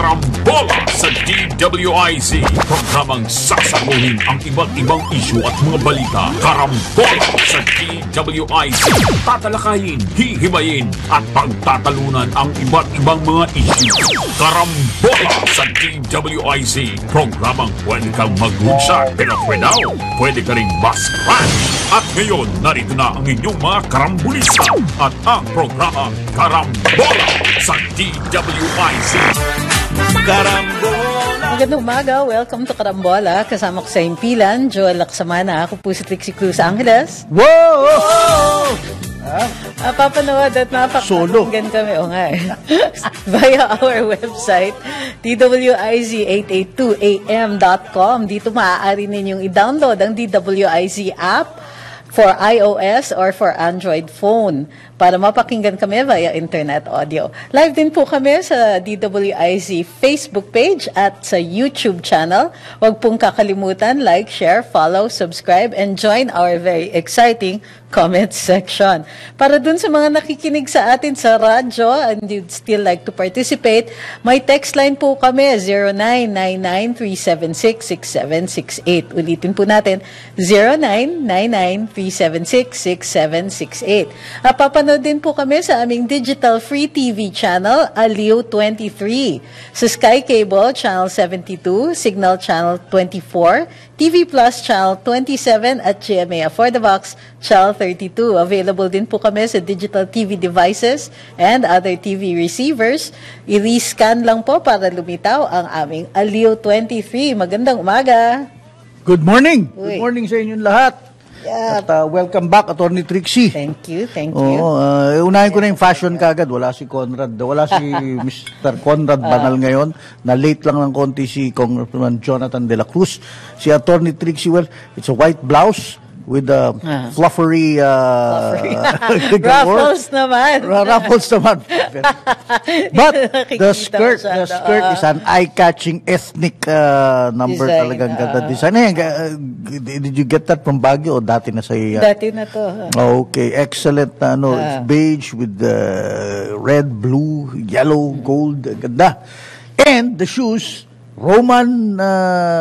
Karambola sa DWIZ. Programang sasaguhin ang iba't ibang isyu at mga balita. Karambola sa DWIZ. Tatalakayin, hihimayin at pagtatalunan ang iba't ibang mga isyu. Karambola sa DWIZ. Programang pwede kang mag-good pero pwede ka rin mas-crash. At ngayon, narito na ang inyong mga karambulista at ang programa Karambola sa DWIZ. Karambola! Magandang umaga. Welcome to Karambola. Kasama ko sa Impilan, Joel Laksamana. Ako po si Trixie Cruz Angeles. Wow! Papanood at mapakinggan kami. O nga via our website, DWIZ882am.com. Dito maaari ninyong i-download ang DWIZ app for iOS or for Android phone para mapakinggan kami via internet audio. Live din po kami sa DWIZ Facebook page at sa YouTube channel. Huwag pong kakalimutan, like, share, follow, subscribe, and join our very exciting comment section. Para dun sa mga nakikinig sa atin sa radyo and you'd still like to participate, may text line po kami, 0999-376-6768. Ulitin po natin, 0999-376-6768. Papanood din po kami sa aming digital free TV channel, Aliw 23. Sa Sky Cable, Channel 72, Signal Channel 24, TV Plus Channel 27 at GMA For the Box Channel 32. Available din po kami sa digital TV devices and other TV receivers. I-rescan lang po para lumitaw ang aming Aliw 23. Magandang umaga. Good morning. Good morning sa inyong lahat. Yeah. At welcome back, Attorney Trixie. Thank you, thank you. Unahin ko na yung fashion kagad. Wala si Conrad. Wala si Mr. Conrad Banal ngayon. Na late lang ng konti si Congressman Jonathan De La Cruz. Si Attorney Trixie, well, it's a white blouse with a fluffery ruffles naman. Ruffles naman. But the skirt is an eye-catching ethnic number design, talagang ganda design. Did you get that from Baguio o dati na sa dati na to. Okay, excellent. It's beige with red, blue, yellow, gold. Ganda. And the shoes, Roman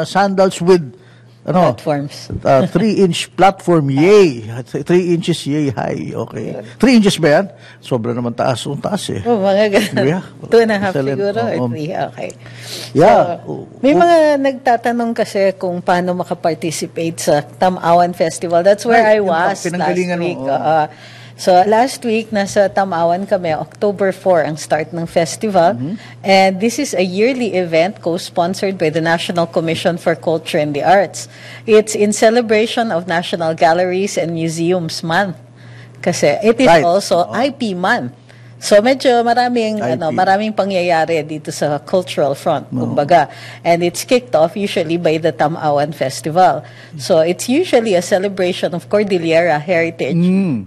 sandals with platforms. 3-inch platform, yay. 3 inches, yay high. Okay. 3 inches ba yan? Sobra naman taas. Taas eh. Mga ganun. Yeah. 2.5 siguro. Okay. Yeah. May mga nagtatanong kasi kung paano makaparticipate sa Tamawan Festival. That's where I was last week. So last week, nasa Tamawan kami, October 4 ang start ng festival. And this is a yearly event co-sponsored by the National Commission for Culture and the Arts. It's in celebration of National Galleries and Museums Month. Kasi it is also IP Month. So medyo maraming pangyayari dito sa cultural front, kumbaga. And it's kicked off usually by the Tamawan Festival. So it's usually a celebration of Cordillera heritage.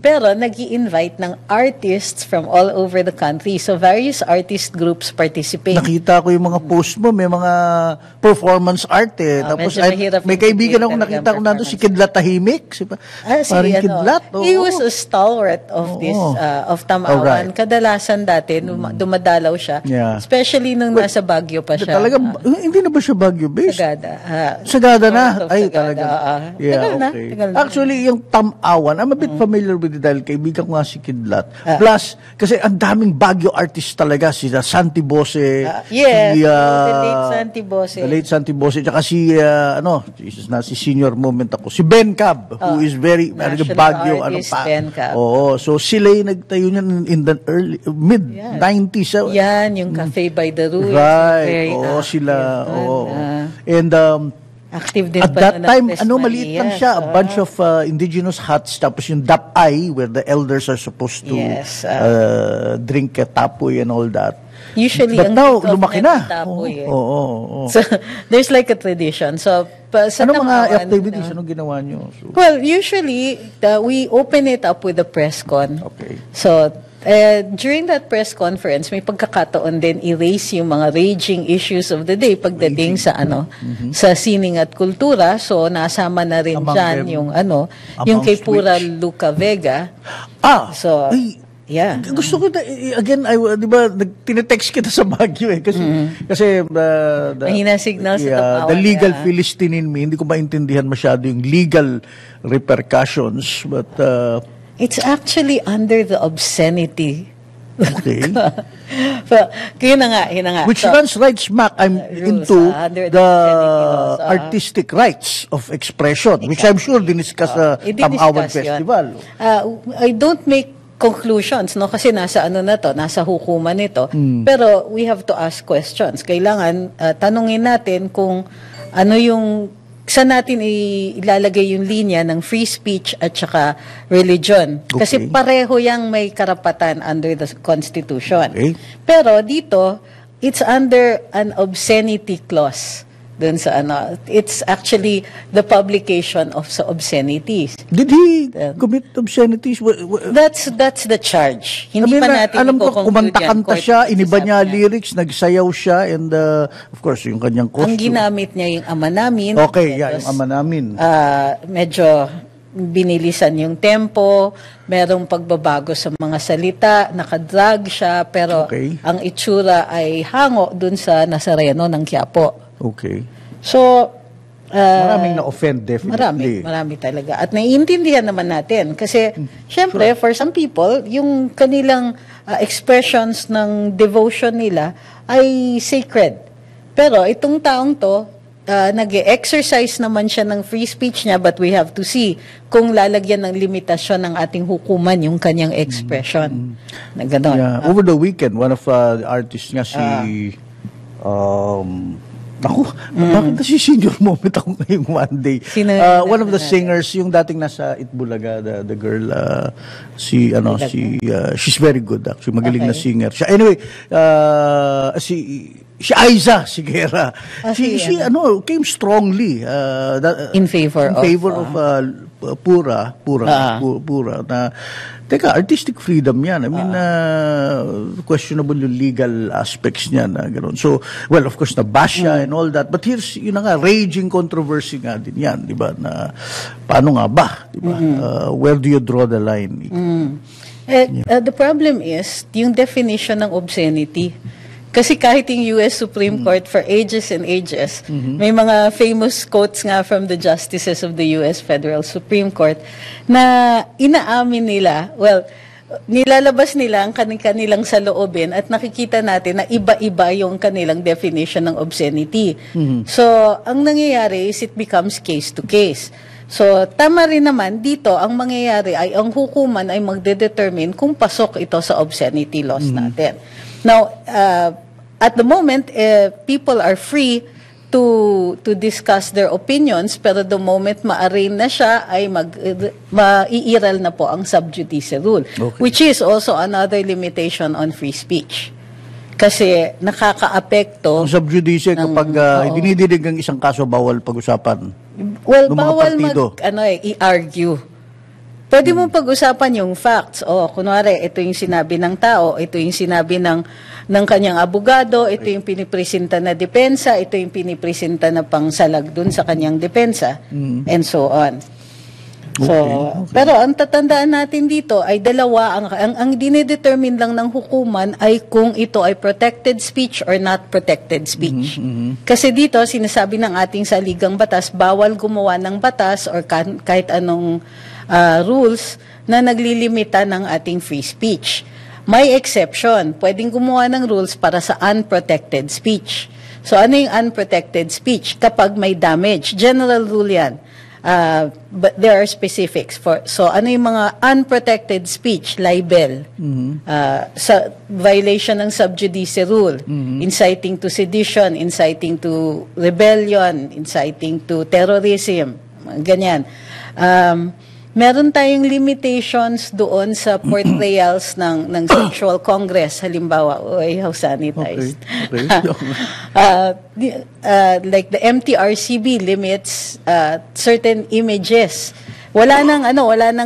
Pero nag-i-invite ng artists from all over the country. So various artist groups participate. Nakita ko yung mga post mo, may mga performance art eh. Tapos may kaibigan akong nakita ko nandun, si Kidlat Tahimik. Parang Kidlat. He was a stalwart of this, of Tamawan. Kadalasan dati, dumadalaw siya. Yeah. Especially nung nasa Baguio pa siya. Talaga, hindi na ba siya Baguio-based? Sagada na? Ay, talaga. Tagal na. Actually, yung Tamawan, I'm a bit familiar with it dahil kaibigan ko nga si Kidlat. Plus, kasi ang daming Baguio artists talaga. Si Santi Bose. Yes, the late Santi Bose. The late Santi Bose. Tsaka si, si senior moment ako. Si Ben Cab, who is very, Baguio, Ben Cab. So sila yung nagtayo niyan in the mid-90s. Yan, yung Cafe by the Ruins. Right. Sila. And active din at that time, maliit lang siya. A bunch of indigenous huts. Tapos yung dapay, where the elders are supposed to drink tapoy and all that. Usually, but now, lumaki na. So, there's like a tradition. So, ano mga activities? Anong ginawa nyo? Well, usually, we open it up with a press con. Okay. So, during that press conference, may pagkakataon din i-raise yung mga raging issues of the day pagdating sa sa sining at kultura. So nasama na rin diyan yung yung kay Pura Luca Vega. So Yeah. Gusto ko, again, di ba, tinetext kita sa Baguio kasi mahina signal sa the legal Philistine in me, hindi ko maintindihan masyado yung legal repercussions, but it's actually under the obscenity. Okay. Yun na nga. Which runs right smack into the artistic rights of expression, which I'm sure diniscuss sa Tam-Awan Festival. I don't make conclusions, no? Kasi nasa nasa hukuman ito. Pero we have to ask questions. Kailangan tanungin natin kung ano yung saan natin ilalagay yung linya ng free speech at saka religion. Okay. Kasi pareho yang may karapatan under the Constitution. Okay. Pero dito, it's under an obscenity clause. Dun sa it's actually the publication of obscenities. Did he commit obscenities? That's the charge. Hindi pa natin alam ko, kumanta-kanta siya, iniba niya lyrics, nagsayaw siya, and of course, yung kanyang costume. Ang ginamit niya yung ama namin. Okay, yung ama namin. Medyo binilisan yung tempo, merong pagbabago sa mga salita, nakadrag siya, pero ang itsura ay hango dun sa Nazareno ng Quiapo. Okay. So, maraming na-offend, definitely. Marami talaga. At naiintindihan naman natin. Kasi, syempre, for some people, yung kanilang expressions ng devotion nila ay sacred. Pero itong taong to, nag-exercise naman siya ng free speech niya, but we have to see kung lalagyan ng limitasyon ng ating hukuman yung kanyang expression. Na ganon. Yeah. Over the weekend, one of the artists nga bakit kasi senior moment ako ngayong one day. One of the singers, yung dating nasa Itbulaga, the girl, she's very good actually, magaling na singer. Anyway, si Aiza Sigera, she came strongly in favor of Pura na teka, artistic freedom yan. I mean, questionable yung legal aspects niya na gano'n. So, well, of course, nabash siya and all that. But here's, yun na nga, raging controversy nga din yan, di ba? Na, paano nga ba? Di ba? Where do you draw the line? The problem is, yung definition ng obscenity. Kasi kahit yung US Supreme Court for ages and ages, may mga famous quotes nga from the justices of the US Federal Supreme Court na inaamin nila, nilalabas nila ang kanilang saloobin at nakikita natin na iba-iba yung kanilang definition ng obscenity. So, ang nangyayari is it becomes case to case. So, tama rin naman, dito, ang mangyayari ay ang hukuman ay magdedetermine kung pasok ito sa obscenity laws natin. Now, at the moment, people are free to discuss their opinions, pero the moment ma-arraign na siya, ay maiiral na po ang sub judice rule, which is also another limitation on free speech. Kasi nakaka-apekto. Ang sub judice, kapag dinidinig ang isang kaso, bawal pag-usapan. Well, bawal i-argue. Pwede mong pag-usapan yung facts. Kunwari, ito yung sinabi ng tao, ito yung sinabi ng kanyang abogado, ito yung pinipresenta na depensa, ito yung pinipresenta na pangsalag dun sa kanyang depensa, and so on. So, pero ang tatandaan natin dito ay dalawa, ang dinedetermine lang ng hukuman ay kung ito ay protected speech or not protected speech. Kasi dito, sinasabi ng ating saligang batas, bawal gumawa ng batas or kahit anong rules na naglilimita ng ating free speech. May exception. Pwedeng gumawa ng rules para sa unprotected speech. So, ano yung unprotected speech? Kapag may damage. General rule yan. But there are specifics. So, ano yung mga unprotected speech? Libel. Sa violation ng sub judice rule. Inciting to sedition, inciting to rebellion, inciting to terrorism. Ganyan. Meron tayong limitations doon sa portrayals ng sexual congress. Halimbawa, how sanitized. Like the MTRCB limits certain images. Wala na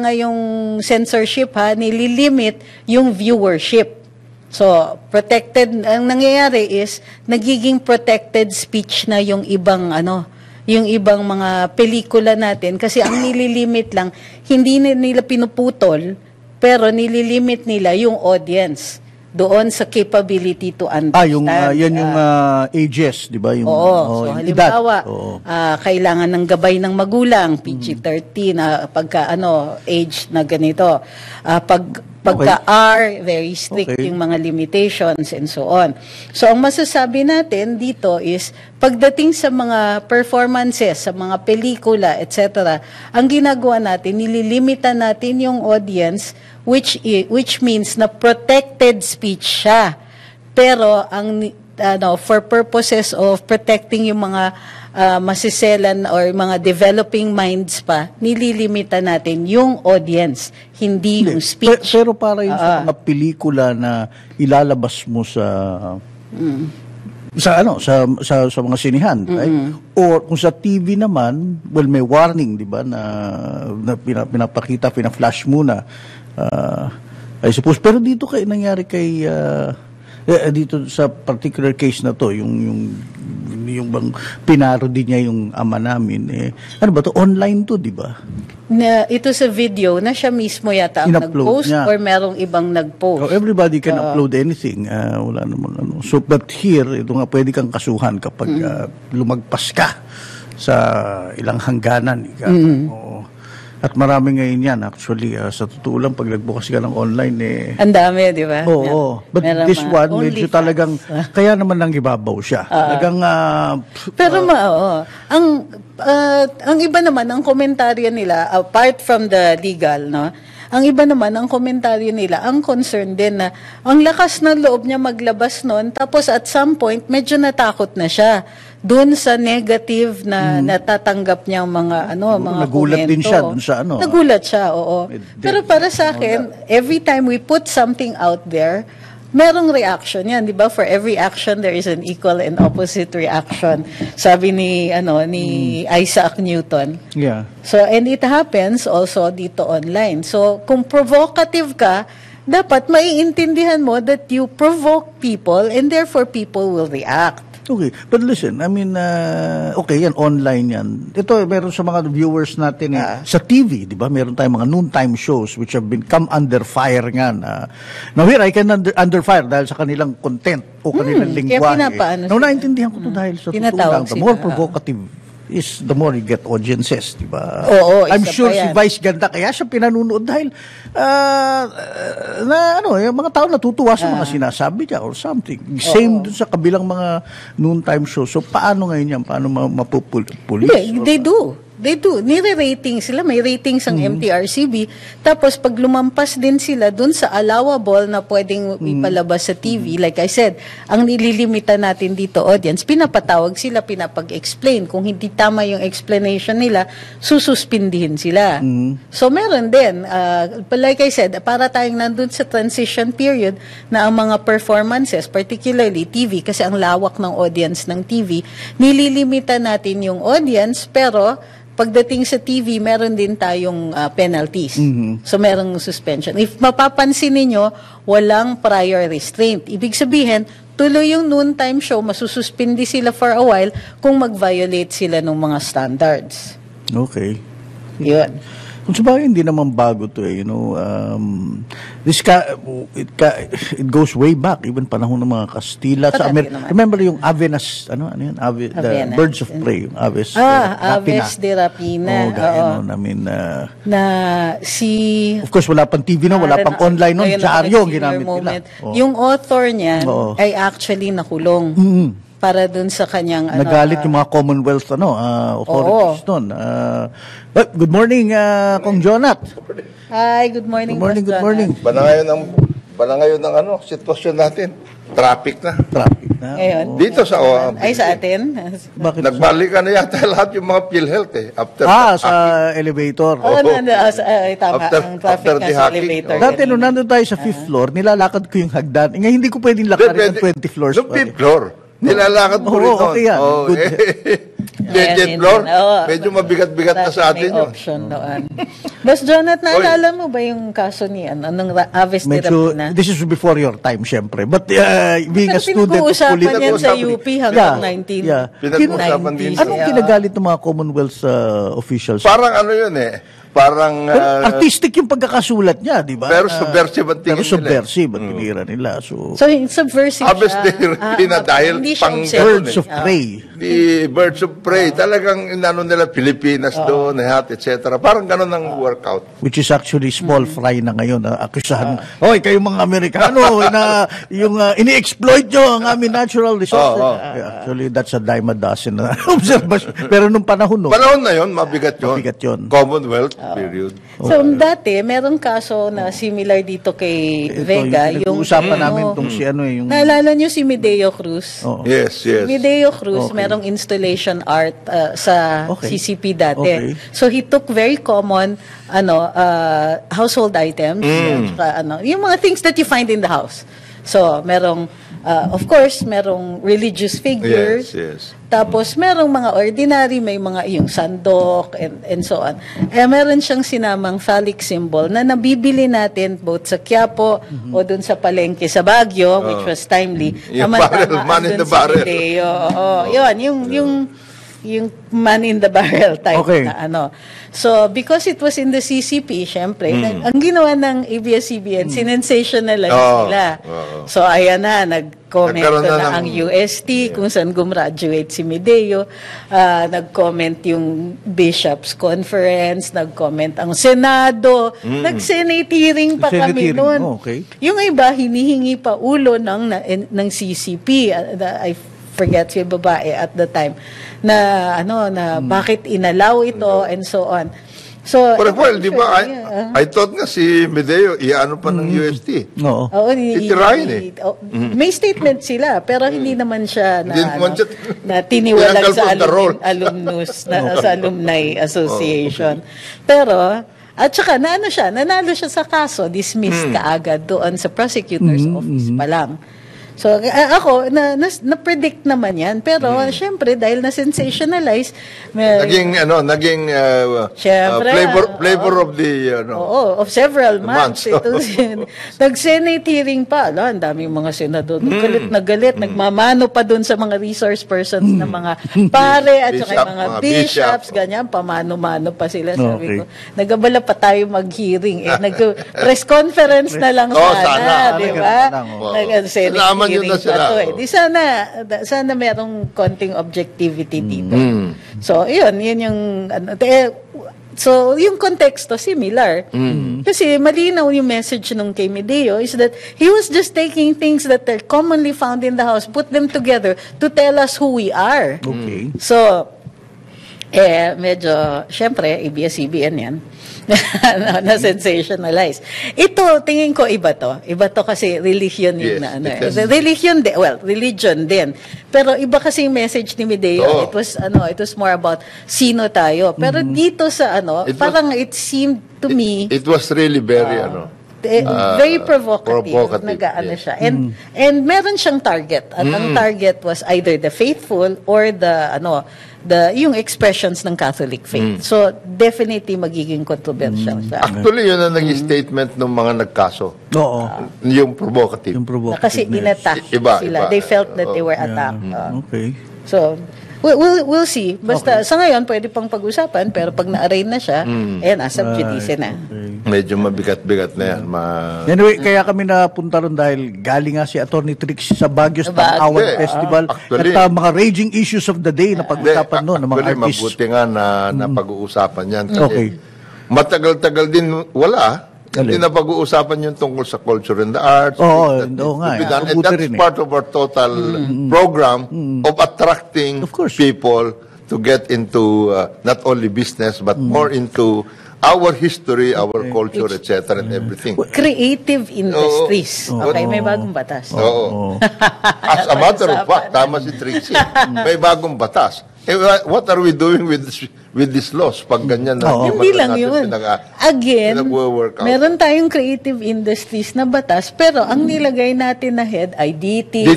nga yung censorship, nililimit yung viewership. So, protected, ang nangyayari is, nagiging protected speech na yung ibang yung ibang mga pelikula natin kasi ang nililimit lang, hindi nila pinuputol pero nililimit nila yung audience doon sa capability to understand. Yan yung ages, di ba? Yung, so halimbawa, kailangan ng gabay ng magulang, PG-13, pagka age na ganito. Pagka R, very strict yung mga limitations and so on. So, ang masasabi natin dito is, pagdating sa mga performances, sa mga pelikula, etc., ang ginagawa natin, nililimita natin yung audience, which means na protected speech siya. Pero, for purposes of protecting yung mga masiselan or mga developing minds pa, nililimita natin yung audience, hindi yung speech. Pero para yung sa mga pelikula na ilalabas mo sa mga sinihan, right? Or kung sa TV naman, well, may warning, di ba, na pinapakita, pina-flash muna. I suppose. Pero dito nangyari kay dito sa particular case na to, yung bang pinarody niya yung ama namin, ano ba to, online to, di ba? Ito sa video na siya mismo yata ang nag-post or merong ibang nag-post. Everybody can upload anything. Wala namang ano. So, but here, ito nga, pwede kang kasuhan kapag lumagpas ka sa ilang hangganan. At marami ngayon yan, actually, sa totoo lang, pag nagbukas ka ng online, ang dami, di ba? Oo. But this one, medyo talagang, kaya naman lang ibabaw siya. Talagang, pero ang iba naman, ang komentaryo nila, apart from the legal, no? Ang iba naman, ang komentaryo nila, ang concern din na, ang lakas ng loob niya maglabas nun, tapos at some point, medyo natakot na siya doon sa negative na natatanggap niya mga mga nagulat komento. Din siya doon sa Nagulat siya, oo. Pero para sa akin, every time we put something out there, merong reaction yan, di ba? For every action, there is an equal and opposite reaction. Sabi ni Isaac Newton. Yeah. So, and it happens also dito online. So, kung provocative ka, dapat maiintindihan mo that you provoke people and therefore people will react. Okay, but listen, I mean, okay, yan, online yan. Ito, meron sa mga viewers natin, sa TV, di ba? Meron tayong mga noontime shows which have come under fire nga. Now here, I can under fire dahil sa kanilang content o kanilang lingwahe. Naintindihan ko to dahil sa totoo lang, the more provocative is the more you get audiences, di ba? Oo, I'm sure si Vice ganda kaya siya pinanunood dahil yung mga tao natutuwa sa mga sinasabi niya or something. Same dun sa kabilang mga noontime show. So paano ngayon yan? Paano mapupulis? They do. Nire-rating sila. May ratings ang MTRCB. Tapos, pag lumampas din sila dun sa allowable na pwedeng ipalabas sa TV, like I said, ang nililimita natin dito, audience, pinapatawag sila, pinapag-explain. Kung hindi tama yung explanation nila, sususpindihin sila. So, meron din. Like I said, para tayong nandun sa transition period na ang mga performances, particularly TV, kasi ang lawak ng audience ng TV, nililimita natin yung audience, pero pagdating sa TV, meron din tayong penalties. So, merong suspension. If mapapansin ninyo, walang prior restraint. Ibig sabihin, tuloy yung noontime show, masususpindi sila for a while kung mag-violate sila ng mga standards. Okay. Yun. Kung sabagay, hindi naman bago to it goes way back, even panahon ng mga Kastila. Remember yung Avenas, the Birds of Prey, yung Aves. Aves de Rapina. Of course, wala pang TV wala pang online noon, dyaryo ang ginamit nila. Yung author niyan ay actually nakulong. Para dun sa kanyang nagalit yung mga Commonwealth authorities noon. Good morning, Kong Jonat. Hi, good morning. Good morning. Bala ngayon ng sitwasyon natin. Traffic na. Ngayon. Dito sa sa atin. Bakit? Nagbalikan na yata lahat yung mga PhilHealth after sa elevator. Tama. Ang traffic na sa elevator. Dati nung nandun tayo sa 5th floor, nilalakad ko yung hagdan. Ngayon hindi ko pwedeng lakarin ang 20 floors. Yung 5th floor. Nilalakad mo rin. Okay yan. Jet floor, medyo mabigat-bigat na sa atin may yun. option noon. Boss Jonathan, naalala mo ba yung kaso niya? Anong Aves de Rapina? This is before your time, syempre. But being a student of pinag-uusapan yan sa politics, UP hanggang 1990s. Anong kinagalit ng mga Commonwealth officials? Parang ano yun parang... artistic yung pagkakasulat niya, di ba? Pero subversive ang tingin Pero subversive ang tinira nila. So subversive Aves de siya. Rapina dahil Hindi siya pang birds of prey. The birds of prey. Talagang inano nila Pilipinas doon, etc. Parang ganun ang workout. Which is actually small fry na ngayon. Akusahan, hoy, kayong mga Amerikano, na yung ini-exploit nyo ang aming natural resources. Actually, that's a dime a dozen na observation. Pero nung panahon, Panahon na yun, mabigat yun. Mabigat yun. Commonwealth period. So, dati, merong kaso na similar dito kay Vega. Yung usapan namin itong si yung... Naalala nyo si Medeo Cruz? Yes. Medeo Cruz, merong installation art sa CCP dati. Okay. So, he took very common household items. Yung mga things that you find in the house. So, merong, of course, merong religious figures. Yes. Tapos, merong mga ordinary, may mga yung sandok and so on. Meron siyang sinamang phallic symbol na nabibili natin both sa Quiapo o dun sa palengke sa Baguio, which was timely. Yung barrel, man in the barrel. Yun, yung man in the barrel type na So, because it was in the CCP, syempre, ang ginawa ng ABS-CBN, sinensationalize nila. So, ayan na, nag-comment na ang UST, kung saan gumraduate si Medeo, nag-comment yung Bishops Conference, nag-comment ang Senado, nag-Senate hearing pa kami noon. Yung iba, hinihingi pa ulo ng CCP. I forget si babae at the time na bakit inalaw ito and so on. So, well, di ba, I thought nga si Medeo, iano pa ng UST. No. Itirahin May statement sila, pero hindi naman siya na tiniwalag sa Alumni Association. Pero, at saka, nanalo siya sa kaso, dismissed kaagad doon sa prosecutor's office pa lang. So, ako, na-predict naman yan. Pero, syempre, dahil na-sensationalize, naging flavor of the, of several months. Nag-Senate hearing pa. Ang daming mga senador. Galit na galit. Nagmamano pa dun sa mga resource persons na mga pare at saka mga bishops. Ganyan, pamano-mano pa sila. Sabi ko, nagabala pa tayo mag-hearing. Nag-press conference na lang sana. Di ba? Senate hearing pa to. Di sana merong konting objectivity dito. So, yun yung so, yung konteksto similar. Kasi malinaw yung message nung kay Medeo is that he was just taking things that are commonly found in the house, put them together to tell us who we are. Okay. So, medyo, syempre, ABS-CBN yan. Na-sensationalize. Ito, tingin ko iba to. Iba to kasi religion yung religion din. Pero iba kasi yung message ni Medeo. It was more about sino tayo. Pero dito sa it seemed to me it was really very very provocative. Nag-aano siya. And meron siyang target. At ang target was either the faithful or yung expressions ng Catholic faith. So, definitely magiging controversial siya. Actually, yun ang naging statement ng mga nagkaso. Oo. Yung provocative. Kasi in-attack sila. They felt that they were attacked. Okay. So, we'll see. Basta sa ngayon, pwede pang pag-usapan, pero pag na-arraign na siya, nasa judice na. Medyo mabigat-bigat na yan. Anyway, kaya kami napunta ron dahil galing nga si Attorney Trix sa Baguio Tang-Awan Festival. At mga raging issues of the day na pag-usapan noon ng mga artists. Mabuti nga na pag-uusapan yan. Kasi matagal-tagal din wala. Hindi na pag-uusapan yung tungkol sa culture and the arts. And that's part of our total program of attracting people to get into not only business but more into our history, our culture, etc. and everything. Creative industries. Okay, may bagong batas. As a matter of fact, tama si Trixie. May bagong batas. what are we doing with these laws pag ganyan na? Hindi lang yun. Again, meron tayong creative industries na batas, pero ang nilagay natin na head ay DTI.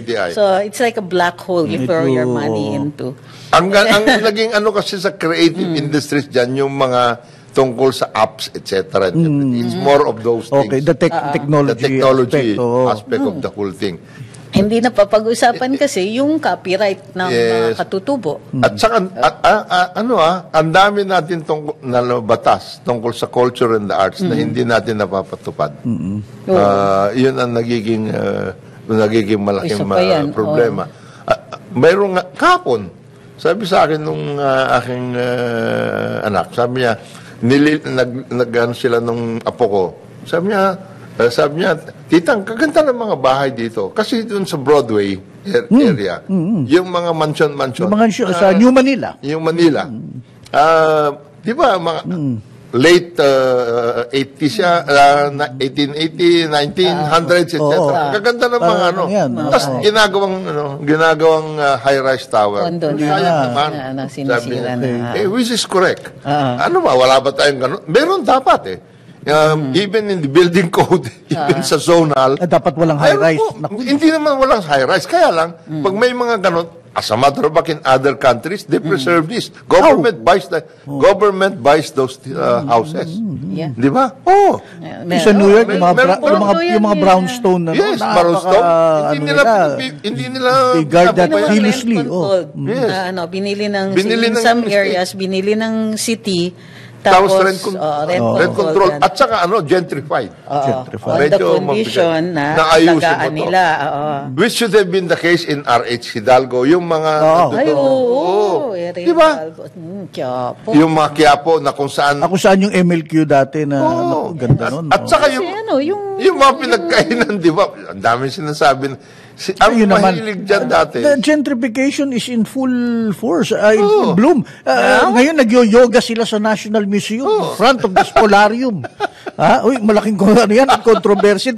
DTI. So, it's like a black hole you throw your money into. Ang naging ano kasi sa creative industries dyan, yung mga tungkol sa apps, etc. It's more of those things. Okay, the technology aspect of the whole thing. Hindi na papag-usapan kasi yung copyright ng mga katutubo. At saka, ang dami natin na batas tungkol sa culture and the arts na hindi natin napapatupad. Yun ang nagiging malaking problema. Mayroong kapon, sabi sa akin nung aking anak, sabi niya, nag-ano sila nung apo ko, sabi niya, titang, kaganda ng mga bahay dito. Kasi doon sa Broadway area, yung mga mansion. Yung mga sa New Manila. Yung Manila. Di ba, mga late 80s siya, 1880, 1900s, etc. Kaganda ng mga Tapos ginagawang high-rise tower. Sayang naman. Sinisira na. Which is correct. Ano ba, wala ba tayong gano'n? Meron dapat even in the building code, even sa zonal. Dapat walang high-rise. Hindi naman walang high-rise. Kaya lang, pag may mga ganon, as a matter of fact, in other countries, they preserve this. Government buys those houses. Di ba? Sa New York, yung mga brownstone na. Yes, brownstone. Hindi nila guard that zealously. Binili ng some areas, binili ng city. Tapos rent control. At saka gentrified. On the condition na alagaan nila. Which should have been the case in RH Hidalgo. Yung mga... Diba? Yung mga Quiapo na kung saan... Kung saan yung MLQ dati na ganda nun. At saka yung mga pinagkainan, di ba? Ang dami sinasabi na... Ang mahilig dyan dati. The gentrification is in full force, in full bloom. Ngayon, nag-yoga sila sa National Museum, in front of the Spolarium. Malaking controversy.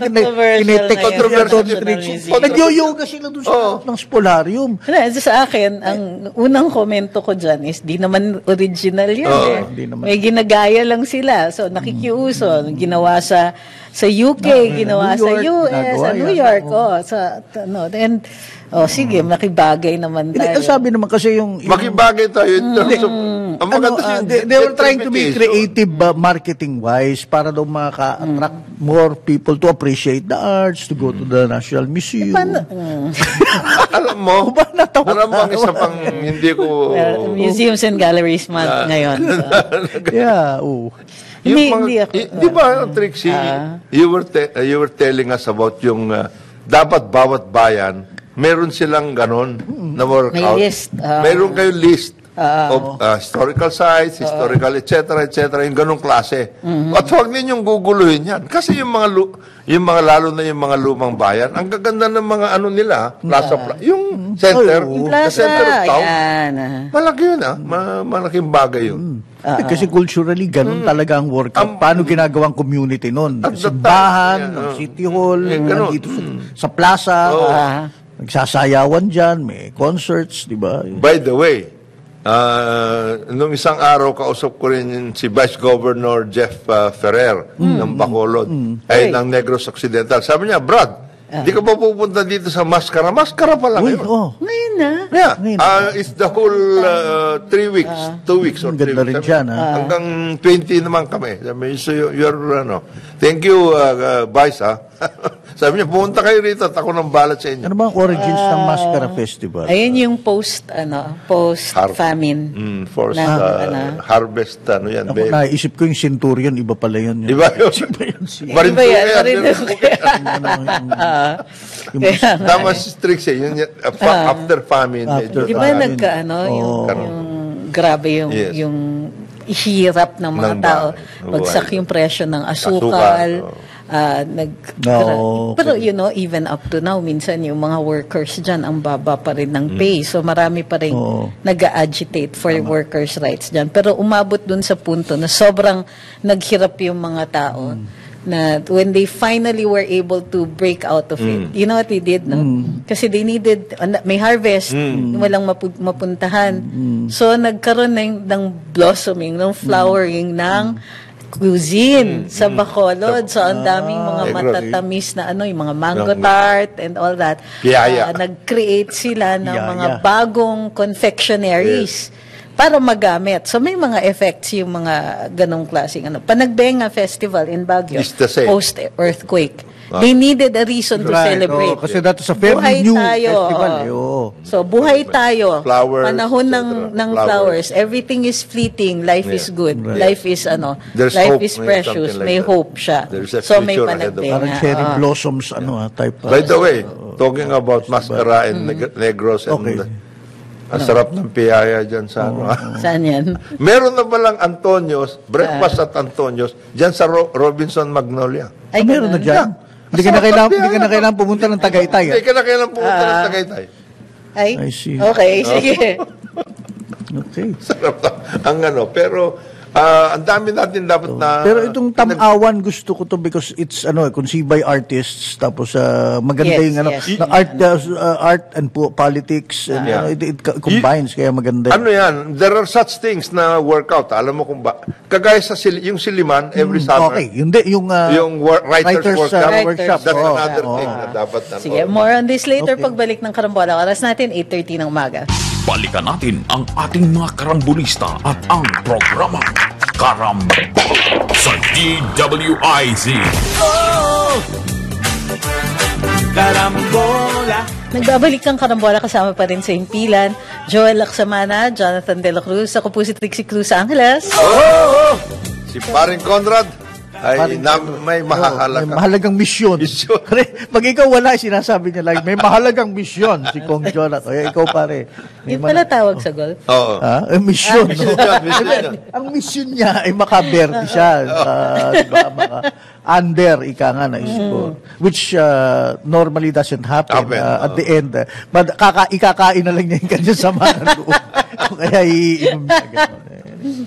Nag-yoga sila doon sa ng Spolarium. Sa akin, ang unang komento ko dyan is, di naman original yan. May ginagaya lang sila. So, nakikiuso. Ginawa sa UK, ginawa sa US, sa New York. Sige, makibagay naman tayo. Sabi naman kasi yung... Makibagay tayo in terms of... They were trying to be creative marketing-wise para daw maka-attract more people to appreciate the arts, to go to the National Museum. Alam mo, parang isa pang hindi ko... Museums and Galleries Month ngayon. Di ba, Trixie, you were telling us about yung dapat bawat bayan, meron silang ganon na workout. May list. Meron kayong list of historical sites, historical etc. yung ganong klase. At huwag ninyong guguluhin yan. Kasi yung mga lalo na yung mga lumang bayan, ang gaganda ng mga nila, yung center, the center of town. Malaki yun malaking bagay yun. Kasi culturally, ganun talaga ang workout. Paano ginagawang community nun? Simbahan, City Hall, dito sa plaza, nagsasayawan dyan, may concerts, di ba? By the way, nung isang araw, kausap ko rin si Vice Governor Jeff Ferrer ng Bacolod, ng Negros Occidental. Sabi niya, Brad, di ka pa pupunta dito sa Mascara? Mascara pa lang yun. Ngayon na. It's the whole 3 weeks, 2 weeks or 3 weeks. Hanggang 20 naman kami. So thank you, Vice, Sabi niya, pumunta kayo rito at ako nang balat sa inyo. Ano ba ang origins ng Mascara Festival? Ayun yung post-famine. Harvest, yan. Ako naisip ko yung Centurion, iba pala yun. Iba yun. Iba yan. Tama si Trixie, yun after famine. Di ba grabe yung hirap ng mga tao. Bagsak yung presyo ng asukal. Pero even up to now, minsan yung mga workers dyan, ang baba pa rin ng pay. So marami pa rin nag-agitate for workers' rights dyan. Pero umabot dun sa punto na sobrang naghirap yung mga tao. na when they finally were able to break out of it, you know what they did, no? Kasi they needed, may harvest, walang mapuntahan. So, nagkaroon ng blossoming, ng flowering, ng cuisine sa Bacolod. So, ang daming mga matatamis na yung mga mango tart and all that. Nag-create sila ng mga bagong confectionaries para magamit. So, may mga effects yung mga ganong klaseng Panagbenga Festival in Baguio, post-earthquake. They needed a reason to celebrate. Kasi that is a fairly new festival. So, buhay tayo. Flowers, panahon ng flowers. Everything is fleeting. Life is good. Life is life is precious. May hope siya. So, may panagbenga. Parang cherry blossoms, type. By the way, talking about Mascara and Negros and ang sarap ng piyaya dyan sa Saan yan? Meron na ba lang Antonios, breakfast at Antonios, dyan sa Robinson Magnolia? Ay, meron na dyan. Hindi ka na kailangan pumunta ng Tagaytay. Hindi ka na kailangan pumunta ng Tagaytay. I see. Okay, sige. Okay. Sarap ang pero ang dami natin dapat na... Pero itong Tamawan gusto ko to because it's conceived by artists tapos maganda yung art and politics and it combines kaya maganda. Yan? There are such things na workout. Alam mo kung ba? Kagaya sa yung Siliman every summer. Okay, yung writers workshop. That's Right. another thing na dapat na. Sige, more on this later pagbalik ng Karambola. Oras natin 8:30 ng umaga. Balikan natin ang ating mga karambulista at ang programa Karambola sa DWIZ. Karambola. Nagbabalik ang Karambola kasama pa rin sa himpilan. Joel Lacsamana, Jonathan De La Cruz. Ako po si Trixie Cruz Angeles. Si Paring Conrad ay may mahalagang misyon. Pag ikaw wala, sinasabi niya like, may mahalagang misyon si Kong Jonathan. O ikaw pare. Yung pala tawag sa golf? Oo. Misyon. Misyon. Ang misyon niya ay makaberde siya. Under, ika nga na score. Which normally doesn't happen. At the end, ikakain na lang niya yung kanya sama ng loob. Kaya iinom niya. Gano'n.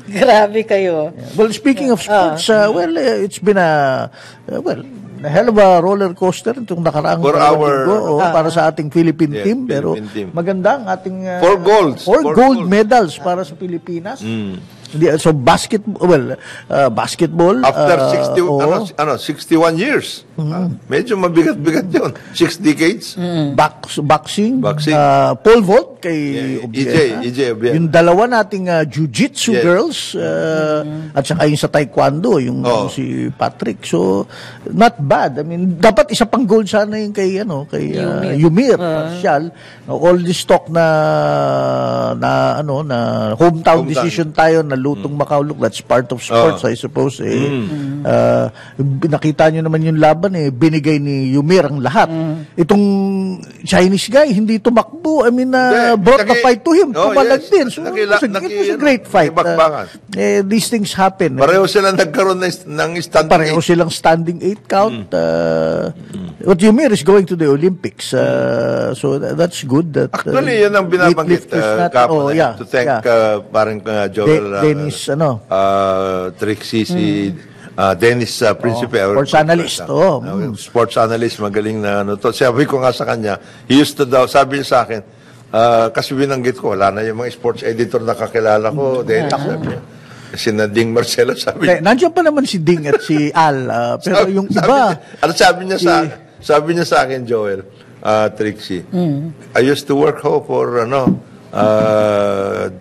Grabe kayo. Well, speaking of sports, it's been a hell of a roller coaster itong nakaraang para sa ating Philippine team. Pero maganda ang ating 4 gold medals para sa Pilipinas. So basketball after 61 years. Medyo mabigat-bigat 'yon. 6 decades. Boxing. Pole vault kay EJ Obiera. Yung dalawa nating jiu-jitsu girls at saka yung sa taekwondo yung si Patrick. So not bad. I mean, dapat isa pang gold sana yung kay Yumir. All this talk na hometown decision tayo na lutong Macau. Look, that's part of sports, I suppose. Nakita nyo naman yung laban, binigay ni Yumir ang lahat. Itong Chinese guy, hindi tumakbo. I mean, brought the fight to him. Pumalag din. So, it was a great fight. These things happen. Pareho silang nagkaroon ng standing Pareho silang standing 8 count. What Yumir is going to the Olympics. So, that's good. Actually, yun ang binabanggit. To thank parang Joel Dennis, Trixie, si Dennis Principe. Sports analyst. Sports analyst, magaling na Sabi ko nga sa kanya, he used to sabi niya sa akin, kasi binanggit ko, wala na yung mga sports editor na kakilala ko, Dennis, sabi niya. Si Ding Marcelo, sabi niya. Nandiyan pa naman si Ding at si Al, pero yung iba... Sabi niya sa akin, Joel, Trixie, I used to work for,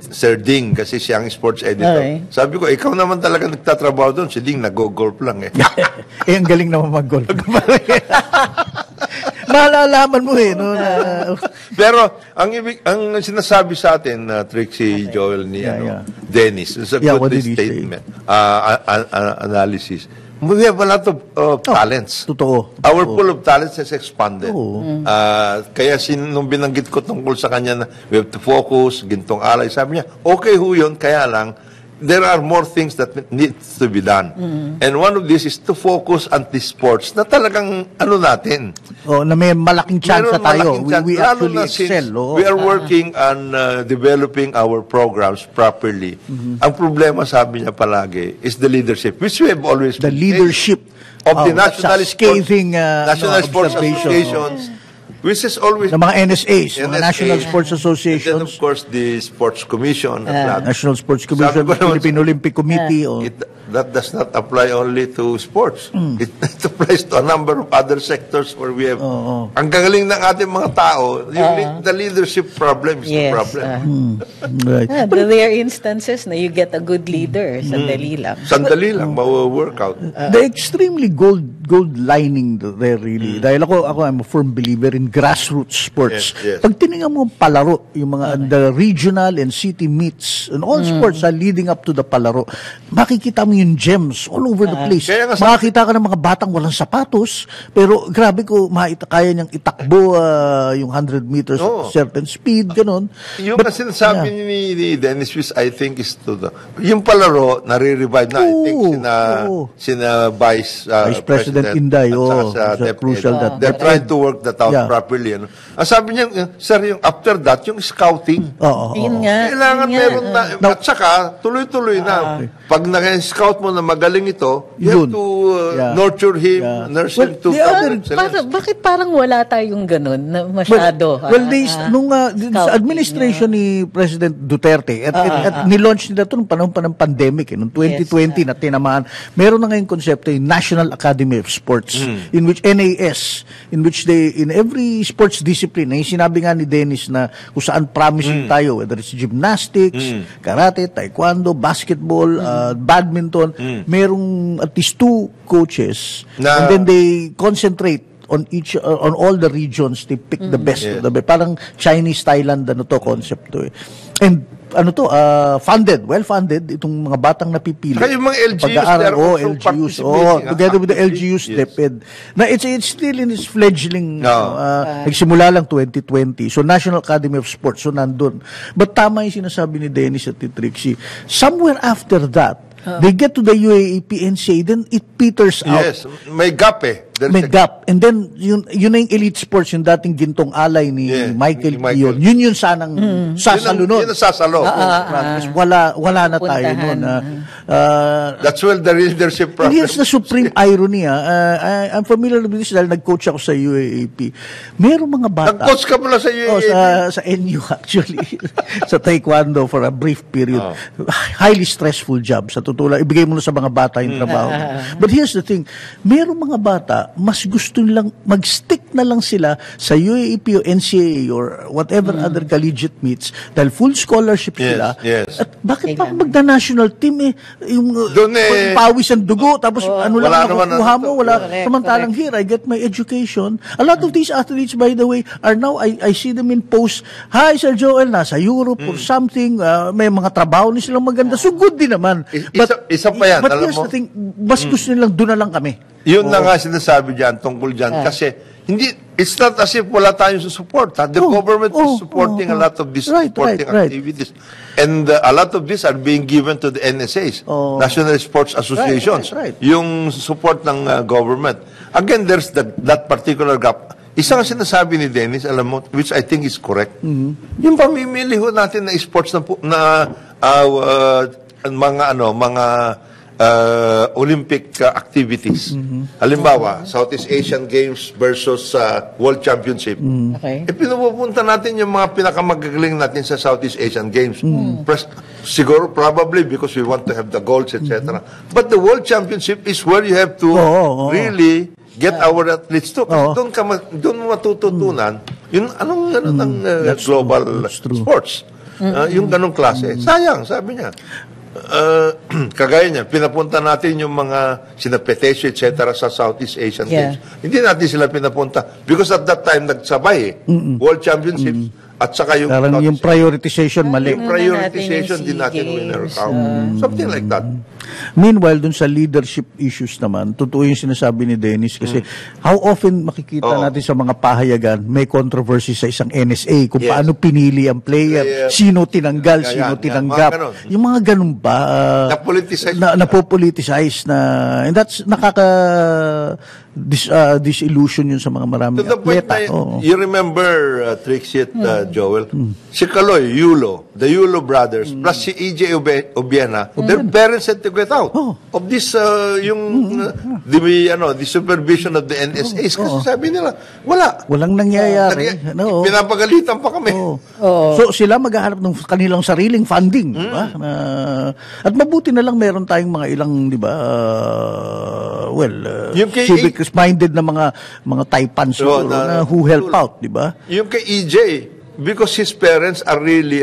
Sir Ding kasi siya ang sports editor. Sabi ko, ikaw naman talaga nagtatrabaho doon. Si Ding nag-golf lang ang galing naman mag-golf. Malalaman mo Pero ang sinasabi sa atin Trixie, Joel ni Dennis, it's a good statement, analysis. We have a lot of talents. Totoo. Our pool of talents has expanded. Kaya nung binanggit ko tungkol sa kanya na we have to focus, gintong alay, sabi niya, okay ho yun, kaya lang, there are more things that needs to be done. And one of this is to focus on the sports na talagang ano natin. Na may malaking chance Meron tayo. malaking chance. We Lalo actually na excel. since we are working on developing our programs properly. Ang problema, sabi niya palagi, is the leadership, which we have always The leadership of the national scathing sports associations, which is always the mga NSAs, mga National Sports and then Associations, of course the Sports Commission, National Sports Commission, Philippine Olympic Committee. that does not apply only to sports. It applies to a number of other sectors where we have ang gagaling ng ating mga tao, the leadership problem is the problem. Right. There are instances na you get a good leader, sandali lang. Sandali lang, ma-work out. The extremely gold lining there really. Dahil ako I'm a firm believer in grassroots sports. Yes. Pag tinignan mo palaro, yung mga the regional and city meets and all sports leading up to the palaro, makikita mo yung gems all over the place. Makakita ka ng mga batang walang sapatos, pero grabe ko, kaya niyang itakbo yung 100 meters at certain speed, ganun. Yung kasi sinasabi ni Dennis, which I think is to the, yung palaro, nare-revive na. I think sina Vice President Inday, crucial that. They're trying to work that out properly. Ano? Ang sabi niya, sir, yung after that, yung scouting. Kailangan meron na, at saka, tuloy-tuloy na. Pag naka-scout mo na magaling ito, you have to nurture him, nurse him to bakit parang wala tayong ganun na masyado? Nung administration ni President Duterte, at nilaunch nila ito nung panahon pa ng pandemic, noong 2020 na tinamaan, meron na ngayong konsepto yung National Academy of Sports, in which NAS, in which in every sports discipline, yung sinabi nga ni Dennis na kung saan promising tayo, whether it's gymnastics, karate, taekwondo, basketball, badminton, merong at least 2 coaches, and then they concentrate on all the regions. They pick the best. Parang Chinese Thailand concept to. And well-funded, itong mga batang napipili. Kaya yung mga LGUs, together with the LGUs, DepEd. Na it's still in its fledgling, nagsimula lang 2020. So, National Academy of Sports, so nandun. But tama yung sinasabi ni Dennis at ni Trixie. Somewhere after that, they get to the UAAP and say, then it peters out. Yes, may gap May gap. And then, yun na yung elite sports, yung dating gintong alay ni Michael Iyon. Yun sanang sasalunod. Yun ang sasalo. Wala na tayo nun. That's where the leadership problem. And here's the supreme irony. I'm familiar with this dahil nag-coach ako sa UAAP. Merong mga bata. Nag-coach ka pala sa UAAP? Sa NU actually. Sa taekwondo for a brief period. Highly stressful job. Sa totoo lang, ibigay mo na sa mga bata yung trabaho. But here's the thing. Merong mga bata, mas gusto nilang mag-stick na lang sila sa UAAP o NCAA or whatever other collegiate meets dahil full scholarship sila. At bakit pa magna-national team yung pawis ang dugo tapos ano lang nakukuha mo, samantalang here I get my education. A lot of these athletes, by the way, are now, I see them in posts, hi Sir Joel, nasa Europe or something, may mga trabaho ni silang maganda, so good din naman. Isa pa yan, but here's the thing, mas gusto nilang doon na lang kami. Yun na nga sinasabi dyan, tungkol dyan. Kasi, it's not as if wala tayong support. The government is supporting a lot of these activities. And a lot of these are being given to the NSAs, National Sports Associations. Yung support ng government. Again, there's that particular gap. Isang sinasabi ni Dennis, alam mo, which I think is correct. Yung pamimili ho natin na sports na mga Olympic activities. Halimbawa, Southeast Asian Games versus World Championship. Pinupunta natin yung mga pinakamagagaling natin sa Southeast Asian Games. Siguro, probably because we want to have the golds, etc. But the World Championship is where you have to really get our athletes to. Doon mo matututunan yung anong global sports. Yung ganong klase. Sayang, sabi niya. Kagaya niya, pinapunta natin yung mga sinapetesyo, etc. sa Southeast Asian Games. Hindi natin sila pinapunta because at that time nagsabay World Championships At saka yung Parang yung prioritization mali. yung prioritization din natin winner count. Something like that. Meanwhile, dun sa leadership issues naman, totoo yung sinasabi ni Dennis kasi how often makikita natin sa mga pahayagan may controversy sa isang NSA kung paano pinili ang player, sino tinanggal, sino tinanggap. Yung mga ganun ba? Na-politicize. Napopoliticize na, and that's disillusion yun sa mga maraming To the point atleta. na, you remember, Trixie at Joel, si Kaloy, Yulo, the Yulo brothers, plus si E.J. Obiena, their parents had to get out of this, the supervision of the NSAs. Kasi sabi nila, Walang nangyayari. Pinapagalitan pa kami. So sila maghahanap ng kanilang sariling funding, di ba? At mabuti na lang meron tayong mga ilang, di ba, civic-minded na mga Taipan siguro na who help out, di ba? Yung kay EJ, because his parents are really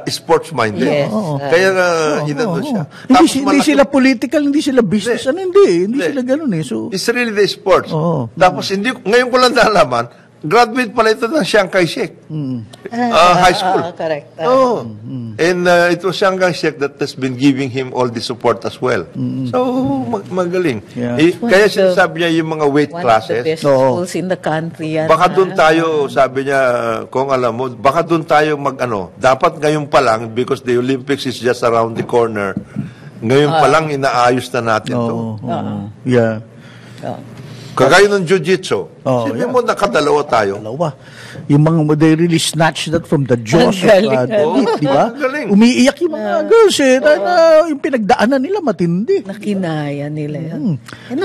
sports-minded. Yes. Kaya inano siya. Hindi sila political, hindi sila business. Hindi sila ganun eh. So, it's really the sports. Tapos ngayon ko lang nalaman, graduate pala ito ng Chiang Kai-shek. High school. Correct. And it was Chiang Kai-shek that has been giving him all the support as well. So, magaling. Yeah. Kaya sinasabi niya yung mga weight One classes. of the best schools in the country. Baka doon tayo, sabi niya, kung alam mo, baka doon tayo dapat ngayon pa lang, because the Olympics is just around the corner, ngayon pa lang inaayos na natin to. Yeah. Kagaya ng jiu-jitsu. Sabi mo, nakadalawa tayo. Yung mga, they really snatch that from the jaws of David, di ba? Galing. Umiiyak yung mga girls yung pinagdaanan nila matindi. Nakinaya nila yan.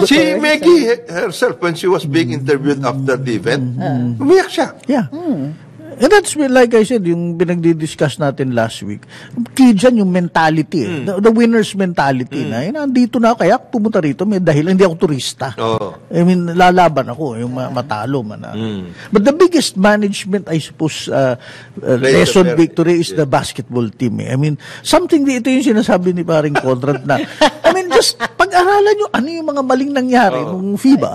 Si Maggie herself, when she was being interviewed after the event, umiyak siya. Yeah. And that's like I said, yung pinagdi-discuss natin last week. Key dyan yung mentality. The winner's mentality na. Nandito na ako, kaya pumunta rito, may dahil hindi ako turista. I mean, lalaban ako, yung matalo man. But the biggest management, I suppose, lesson victory is the basketball team. I mean, ito yung sinasabi ni paring Conrad na, I mean, just pag-aralan nyo, ano yung mga maling nangyari nung FIBA,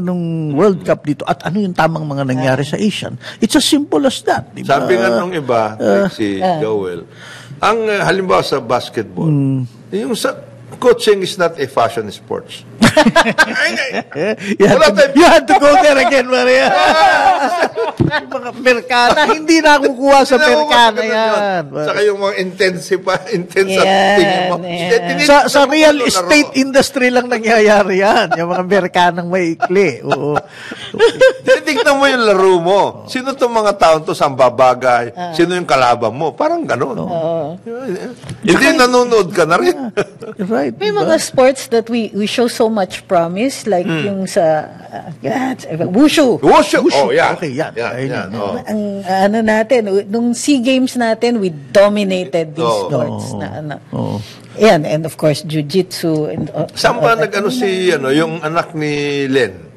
nung World Cup dito, at ano yung tamang mga nangyari sa Asian. It's as simple as that. Diba? Sabi nga nung iba, like si Joel, ang halimbawa sa basketball, yung coaching is not a fashion sports. You had to go there again, Maria. Yung mga Mercana, hindi na kukuha sa Mercana yan. Saka yung mga intense tingin mo. Sa real estate industry lang nangyayari yan. Yung mga Mercanang may ikli. Tinitignan mo yung laro mo. Sino itong mga taon to, saan babagay? Sino yung kalaban mo? Parang gano'n. Hindi nanonood ka na rin. Right. May mga sports that we show so much promise, like yung sa wushu. Wushu. Oh, yeah. Okay, yan. Ang natin, nung SEA Games natin, we dominated these sports na Yan, and of course, jiu-jitsu. Saan ba yung anak ni Len?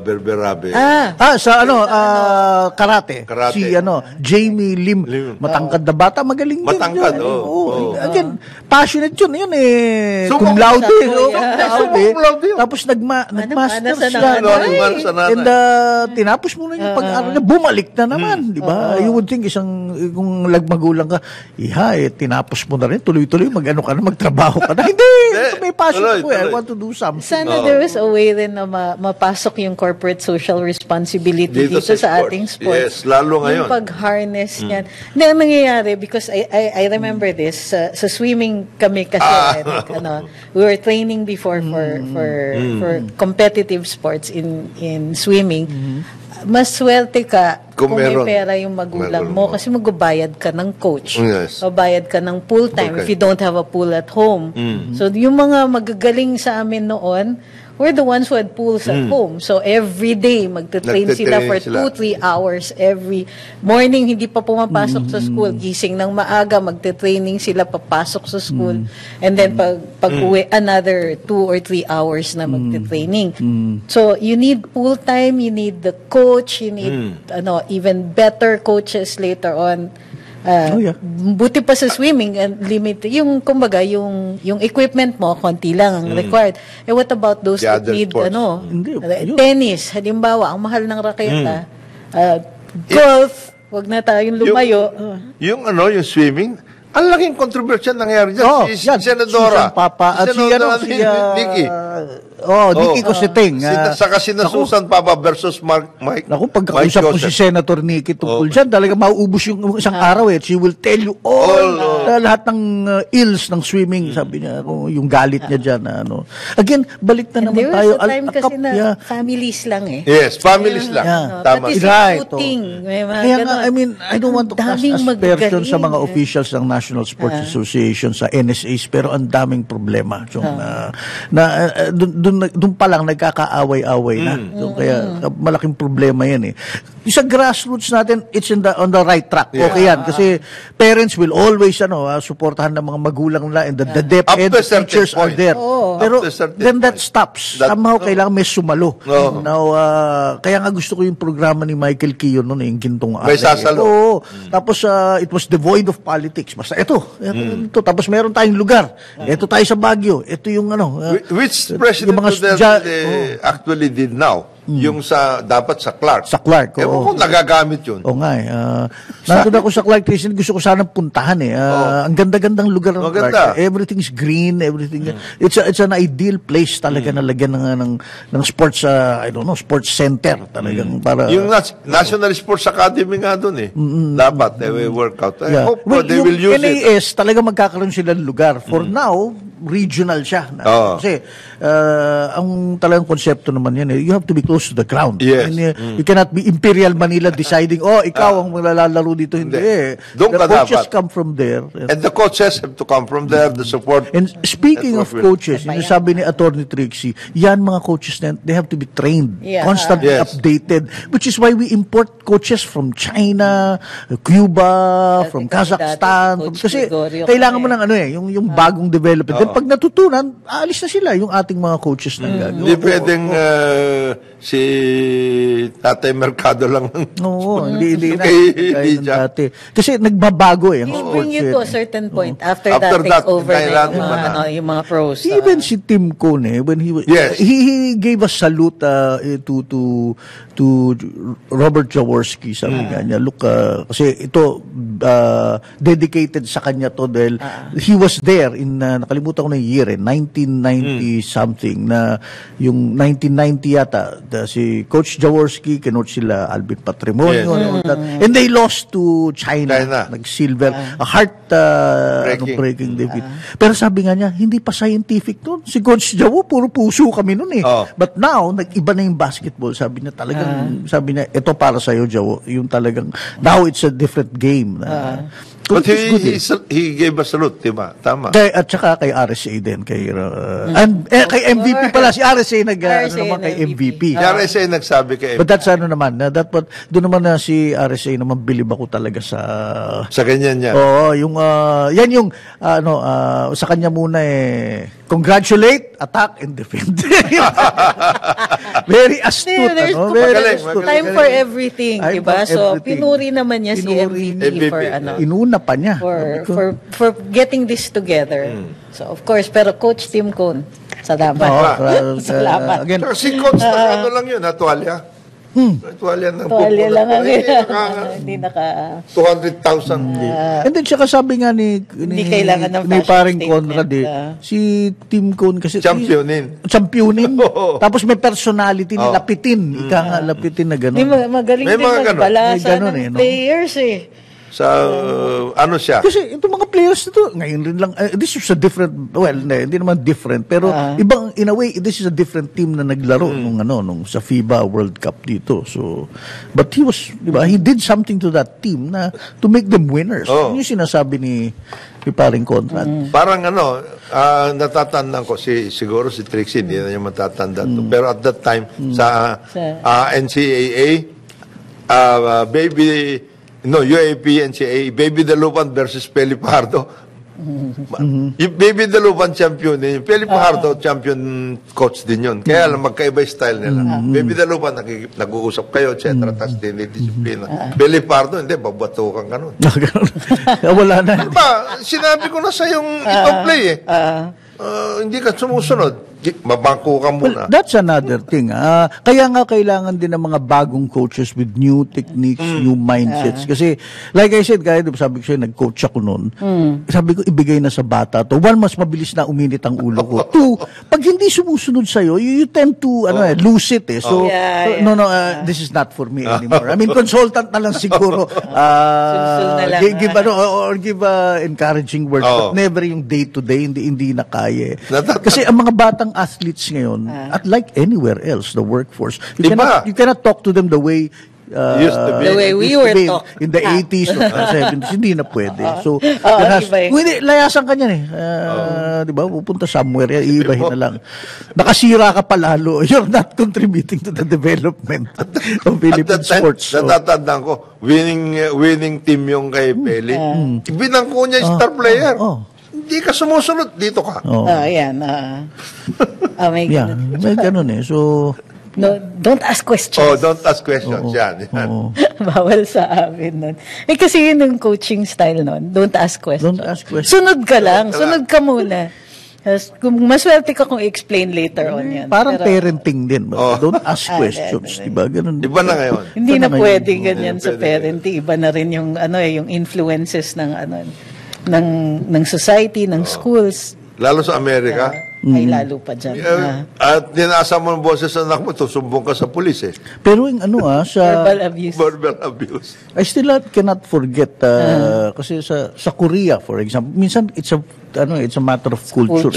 Berberabe. Sa karate. Si Jamie Lim. Matangkad na bata, magaling din. Matangkad, Again, passionate yun eh. So, cum laude. Cum laude. Tapos nagmaster sa siya. nanay. And tinapos mo na yung pag-aaral niya, bumalik na naman. Di ba? You would think kung magulang ka, tinapos mo na rin, tuloy-tuloy, magtrabaho ka na. Hindi! May passion ko I want to do something. Sana there is a way rin na mapasok yung corporate social responsibility dito sa ating sports. Yes, lalo ngayon. Yung pag-harness niyan. Hindi, ang nangyayari, because I remember this, sa swimming kami kasi, we were training before for competitive sports in swimming. Mas swerte ka kung may pera yung magulang mo kasi magbabayad ka ng coach. Yes. Mabayad ka ng pool time if you don't have a pool at home. So yung mga magagaling sa amin noon, we're the ones who had pools at home. So every day, magte-train sila for 2-3 hours every morning. Hindi pa pumapasok sa school. Gising ng maaga, magte-training sila, papasok sa school. And then pag uwi, another 2 or 3 hours na magte-training. So you need pool time, you need the coach, you need even better coaches later on. Buti pa sa swimming, limit yung kumbaga yung equipment mo konti lang ang required. What about those that need sports. tennis halimbawa ang mahal ng raketa, Golf, wag na tayong lumayo. Yung swimming, ang laking controversial nangyari dyan. Si Senadora. Susan Papa. At si Nikki. Nikki Cositing. Saka si Susan Papa versus Mike. Naku, pagkausap ko si Senator Nikki tungkol dyan, talaga mauubos yung isang araw eh. She will tell you lahat ng ills ng swimming. Sabi niya, yung galit niya dyan. Again, balik na naman tayo. There was a time kasi na families lang eh. Yes, families lang. Tama. Pati sa shooting. Kaya nga, I don't want to cast aspersion sa mga officials ng National Sports Association, sa NSAs, pero ang daming problema. So, doon pa lang nagkakaaway-away na. So, kaya malaking problema yan eh. Sa grassroots natin, it's on the right track. Yeah. Okay yan. Kasi parents will always suportahan ng mga magulang nila and the DepEd teachers are there. Pero then that stops. Somehow kailangan may sumalo. Now, kaya nga gusto ko yung programa ni Michael Kiyon noon, yung Gintong May sasalo. Tapos it was devoid of politics. Basta ito. Tapos meron tayong lugar. Ito tayo sa Baguio. Ito yung which president actually did now? Yung dapat sa Clark. Sa Clark, oo. Kung nagagamit yun. Oo nga eh. Nandun ako sa Clark, Christian, gusto ko sanang puntahan eh. Ang ganda-gandang lugar ng Clark. Everything's green, everything. It's an ideal place talaga na lagyan ng sports, sports center. Talagang para... Yung National Sports Academy nga dun eh. Dapat, they will work out. I hope they will use NAS, talaga magkakaroon sila ng lugar. For now, regional siya. Kasi, ang talagang konsepto naman yan eh, you have to be close to the ground. Yes. You cannot be Imperial Manila deciding, ikaw ang maglalaro dito. Hindi. The coaches come from there. And the coaches have to come from there, the support. And speaking of coaches, yung sabi ni Attorney Trixie, yan mga coaches na, they have to be trained, constantly updated, which is why we import coaches from China, Cuba, from Kazakhstan. Kasi kailangan mo ng yung bagong development. Then pag natutunan, aalis na sila yung ating mga coaches na gagawin. Hindi pwedeng si Tatay Mercado lang. Oo, hindi na. Kasi nagbabago eh. He'll bring you to a certain point. After that takes over yung mga pros. Even si Tim Cone, when he gave a salute to Robert Jaworski. Sabi niya, look, kasi ito dedicated sa kanya to dahil he was there in, nakalimutan ko na yung year 1990 something, na yung 1990 yata, si Coach Jaworski, kinoach sila Alvin Patrimonio, and they lost to China. Nag-silver, a heart-breaking defeat. Pero sabi nga niya, hindi pa scientific nun. Si Coach Jawo, puro puso kami nun eh. But now, nag-iba na yung basketball. Sabi niya talagang, ito para sa'yo, Jawo. Yung talagang, now it's a different game. But he gave a salute, diba? Tama. At saka kay RSA din. Kay MVP pala. Si RSA kay MVP. Si RSA nagsabi kay MVP. But that's naman. Doon naman na si RSA naman, bilib ako talaga sa ganyan niya. Oo, yan yung, sa kanya muna congratulate, attack, and defend. Very astute. There's time for everything, diba? So, pinuri naman niya si MVP for inuna pa niya. For getting this together. So, of course, pero Coach Tim Cone, salamat. Salamat. Again, si Coach, lang yun, tuwalya. Tuwalya lang ang hindi naka 200,000. And then siya sabi nga ni paring Conrad si Tim Cone kasi championin. Tapos may personality, lapitin. Ika nga lapitin na gano'n. Magaling din magbalasa ng players eh. Sa siya? Kasi itong mga players nito, ngayon rin lang, this is a different, hindi naman different, pero ibang, in a way, this is a different team na naglaro nung sa FIBA World Cup dito. So, but he did something to that team na to make them winners. Yun yung sinasabi ni paring Conrad. Parang natatandaan ko, siguro si Trixie, hindi na niya matatandaan. Pero at that time, sa NCAA, UAP, NCAA, Baby Dalupan versus Peli Pardo. Yung Baby Dalupan champion din. Yung Peli Pardo champion coach din yun. Kaya lang magkaiba style nila. Baby Dalupan, nag-uusap kayo, etc. Tapos dinidisiplina. Peli Pardo, hindi, babatukan ka nun. Wala na. Diba, sinabi ko na sa yung itong play eh. Hindi ka sumusunod. mabangko ka muna. Well, that's another thing. Kaya nga kailangan din ng mga bagong coaches with new techniques, new mindsets. Kasi, like I said, kaya sabi ko sa'yo, nag-coach ako noon. Sabi ko, ibigay na sa bata to. One, mas mabilis na uminit ang ulo ko. Two, pag hindi sumusunod sa'yo, you tend to lose it. So, no, this is not for me anymore. I mean, consultant na lang siguro. Give encouraging words, but never yung day-to-day, hindi na kaya. Kasi ang mga batang athletes ngayon, at like anywhere else, the workforce, you cannot talk to them the way used to be. The way we were taught. In the 80s or 70s, hindi na pwede. So, layasan ka niyan di ba? Pupunta somewhere, iibahin na lang. Nakasira ka pa lalo. You're not contributing to the development of Philippine sports. Natatandaan ko, winning team yung kay Pele. Binangko niya yung star player. Hindi ka sumusunod, dito ka. Ayan. May ganun. May ganun So, no, don't ask questions. Don't ask questions. Yan. Bawal sa amin nun. Kasi yun yung coaching style nun. Don't ask questions. Don't ask questions. Sunod ka lang. Sunod ka muna. Kung maswerte ka kung i-explain later on yan. Parang parenting din. Don't ask questions. Diba? Ganun. Iba na ngayon. Hindi na pwede ganyan sa parenting. Iba na rin yung, yung influences ng, ng society, ng schools. Lalo sa Amerika. Ay, lalo pa dyan. At dinasa mo ng boses sa anak mo, susumbong ka sa pulis Pero yung sa... Verbal abuse. I still cannot forget, kasi sa Korea, for example, minsan it's a matter of culture.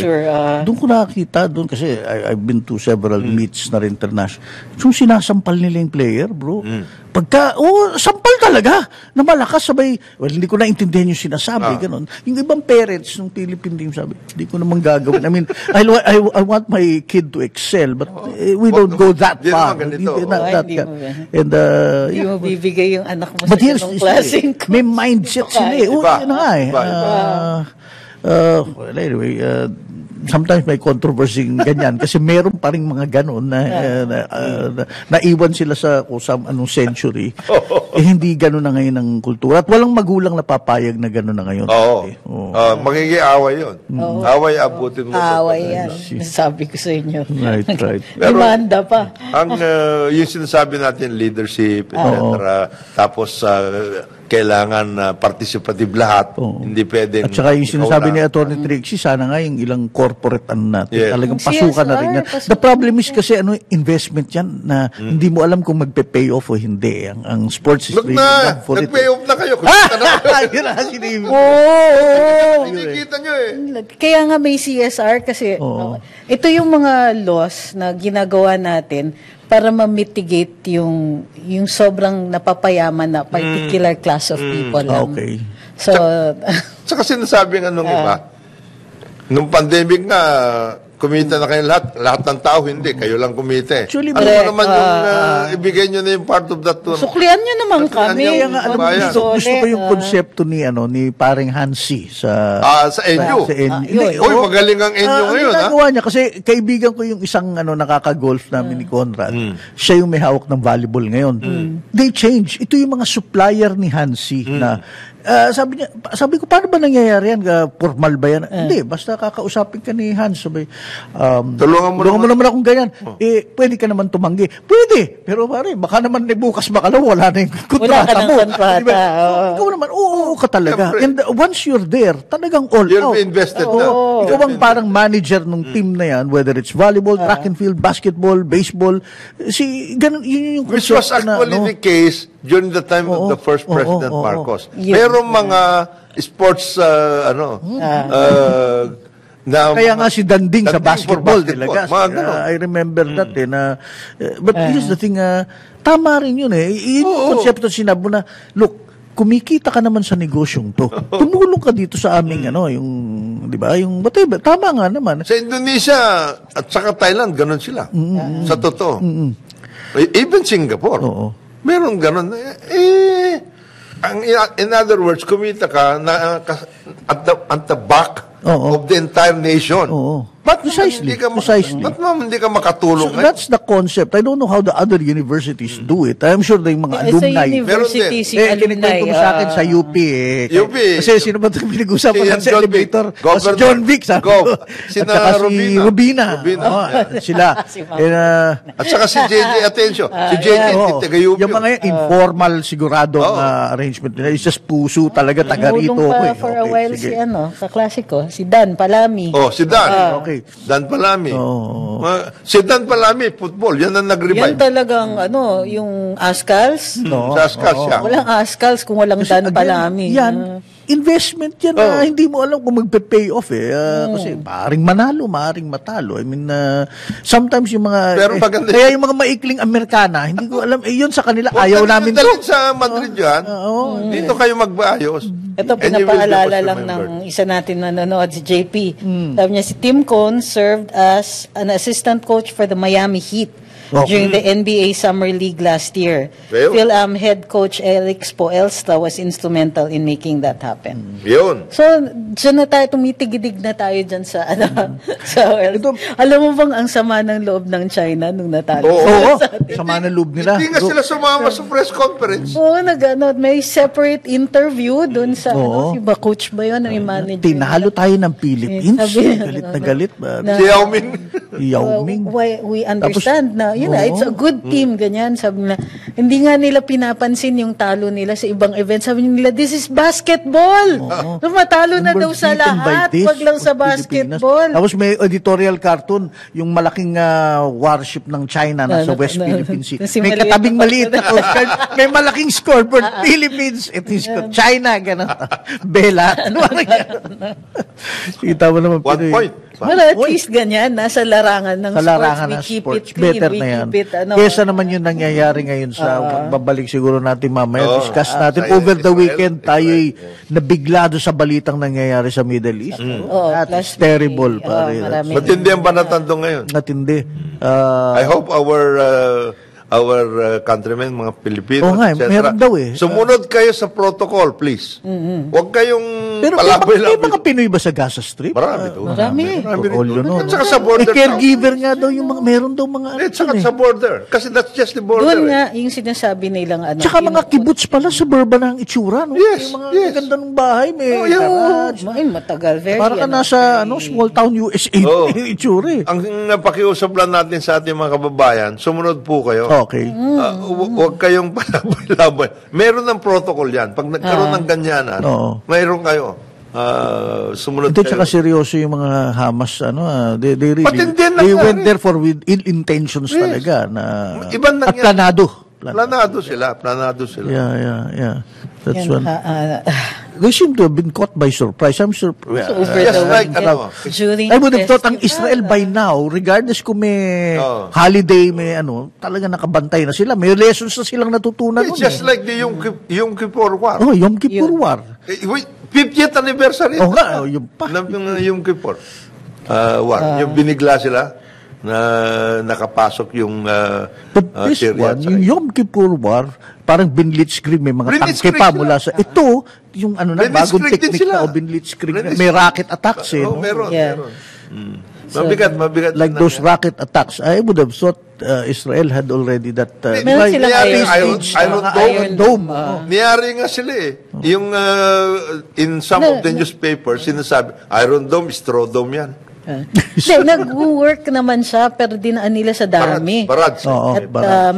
Doon ko nakakita, kasi I've been to several meets na rin international. So, sinasampal nila yung player, bro. Pagka, sampal talaga, na malakas, sabay, hindi ko naintindihan yung sinasabi, ganun. Yung ibang parents ng Philippine team, sabi, hindi ko naman gagawin. I mean, I want my kid to excel, but we don't go that far. And, hindi mo bibigay yung anak mo sa ganong klaseng coach. May mindset sila yun na nga well, anyway, sometimes may controversy ganyan kasi meron pa rin mga ganon na naiwan sila sa anong century. Hindi ganon na ngayon ang kultura. At walang magulang na papayag na ganon na ngayon. Magiging away yun. Away, abutin mo. Away yan. Sabi ko sa inyo. Right. Demanda pa. Yung sinasabi natin, leadership, etc. Tapos, kailangan participative lahat. Hindi pwedeng... At saka yung sinasabi ni Atty. Trixie, sana nga yung ilang corporate natin. Talagang pasukan na rin yan. The problem is kasi investment yan na hindi mo alam kung magpe-pay off o hindi. Ang sports is really not for it. Nag-pay off na kayo. Yun na sinibig. Nakikita nyo Kaya nga may CSR kasi ito yung mga laws na ginagawa natin para ma-mitigate yung sobrang napapayaman na particular class of people. Okay. So, saka sinasabi nga nung iba, nung pandemic nga, kumita na kayo lahat ng tao, hindi. Kayo lang kumita Actually, ano naman yung ibigay nyo na yung part of that tour? Suklian nyo naman kami. Kaya nga, gusto ko yung konsepto ni paring Hansi sa NU. Uy, magaling ang NU ngayon. Ang ginagawa niya, kasi kaibigan ko yung isang nakaka-golf namin ni Conrad. Siya yung may hawak ng volleyball ngayon. They change. Ito yung mga supplier ni Hansi na sabi ko, paano ba nangyayari yan? Formal ba yan? Hindi, basta kakausapin ka ni Hans. Sabi, tulungan mo naman akong ganyan. Pwede ka naman tumanggi. Pwede. Pero baka naman bukas makalaw, wala na yung kontrata mo. Diba? Ikaw naman, oo ka talaga. And once you're there, talagang all you'll out. be invested na. Ikaw ang parang manager ng team na yan, whether it's volleyball, track and field, basketball, baseball. Ganun, yun yung which was actually the case during the time of the first President Marcos. Merong mga sports, kaya nga si Danding sa basketball talaga. I remember that but here's the thing, tama rin yun yung konsepto sinabi mo na, look, kumikita ka naman sa negosyong to. Tumulong ka dito sa aming yung, di ba, yung whatever. Tama nga naman. Sa Indonesia at saka Thailand, ganun sila. Sa totoo. Even Singapore. Meron ganun. In other words, kumita ka at the back of the entire nation. Ba't Precisely. Ba't naman hindi ka makatulong? So that's the concept. I don't know how the other universities do it. I'm sure yung mga Sa alumni. university, si alumni. Kinikwento mo sa akin sa UP eh. UP. Kasi sino ba ito pinag-usapan Si lang sa John elevator? Vic. Si John Vic, sabi ko. Si At saka si Rubina. Sila. At saka si JJ, attention. Si JJ, taga-UP. Yung mga informal siguradong arrangement nila. It's just puso talaga, taga rito. Nahulong pa for a while si kaklase ko, si Dan Palami. Si Dan. Okay. Dan Palami. Si Dan Palami, football. Yan ang nag-revive. Yan talagang, yung Ascals. Sa Ascals siya. Walang Ascals kung walang Dan Palami. Yan, investment yan na hindi mo alam kung magpe-pay off eh. Kasi maaaring manalo, maaaring matalo. I mean, sometimes yung mga... Pero maganda kaya yung mga maikling Amerikana, hindi ko alam, yun sa kanila, ayaw namin to. Dalhin sa Madrid yan. Dito kayo magbayos. Ito, pinapaalala lang ng isa natin na nanonood, si JP. Sabi niya, si Tim Cone served as an assistant coach for the Miami Heat during the NBA Summer League last year. Phil head coach Alex Poelstra was instrumental in making that happen. Yun. So, dyan na tayo, tumitigidig na tayo dyan sa, alam mo bang ang sama ng loob ng China nung natalo? Oo, sama ng loob nila. Hindi nga sila sumama sa press conference. Oo, may separate interview dun sa, ba coach ba yun, may manager? Tinalo tayo ng Philippines. Galit na galit. Si Yao Ming. Yao Ming. We understand na, it's a good team, ganyan. Sabi nila, hindi nga nila pinapansin yung talo nila sa ibang event. Sabi nila, this is basketball. So, matalo na daw sa lahat, wag lang sa basketball. Tapos may editorial cartoon, yung malaking warship ng China na sa West Philippine Sea. May katabing maliit na Coast Guard, may malaking scoreboard, Philippines, it is China, gano'n. Bella. Kita mo naman. 1 point. Well, at least ganyan, nasa larangan ng sports. We keep it clean, better we na yan. keep it, Kesa babalik yung nangyayari ngayon sa pagbabalik siguro natin mamaya. Discuss natin. Over the weekend, tayo'y nabigla doon sa balitang nangyayari sa Middle East. That's terrible. Matindi ang banatando ngayon. Matindi. I hope our countrymen, mga Pilipino, etc. Meron daw eh. Sumunod kayo sa protocol, please. Huwag kayong pero may mga Pinoy ba sa Gaza Strip? Marami doon. Marami. At saka sa border. Caregiver nga daw yung mga, meron daw mga at saka sa border. Kasi that's just the border. Doon nga, yung sinasabi nilang Tsaka mga kibbutz pala, suburban na ang itsura. No? Yes, yung mga ganda ng bahay, may garage. Matagal, very. Para ka nasa small town USA yung itsura. Ang napakiusap lang natin sa ating mga kababayan, sumunod po kayo. Okay. Huwag kayong palabay-labay. Meron ng protocol yan. Pag nagkaroon ng ganyanan, mayroon kayo. Sumunod kayo. Tsaka seryoso yung mga Hamas, they went there for with ill intentions talaga. At planado sila. Yeah. That's one. They seem to have been caught by surprise. I'm surprised. I would have thought ang Israel by now, regardless kung may holiday, may talaga nakabantay na sila. May lessons na silang natutunan. It's just like the Yom Kippur War. Yom Kippur War. 50th anniversary. Yun pa. Yung Kippur War. Yung binigla sila na nakapasok yung But this one, yung Yom Kippur War, parang binlitzkrieg, may mga tangke pa mula sa ito, yung bagong technique na binlitzkrieg, may rocket attacks meron. Mabigat. Like those rocket attacks, I would have thought Israel had already that meron silang Iron Dome. Niyari nga sila yung in some of the newspapers sinasabi Iron Dome, Straw Dome yan. Nag-work naman siya pero dinaan nila sa dami. Barad.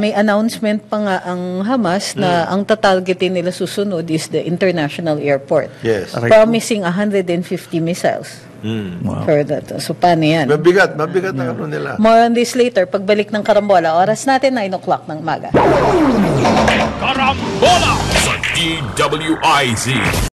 May announcement pa nga ang Hamas na ang tatargetin nila susunod is the international airport. Yes. Promising 150 missiles. For that. So paano yan? Mabigat ang nila. More on this later. Pagbalik ng Karambola, oras natin 9 o'clock ng umaga. Karambola sa DWIZ.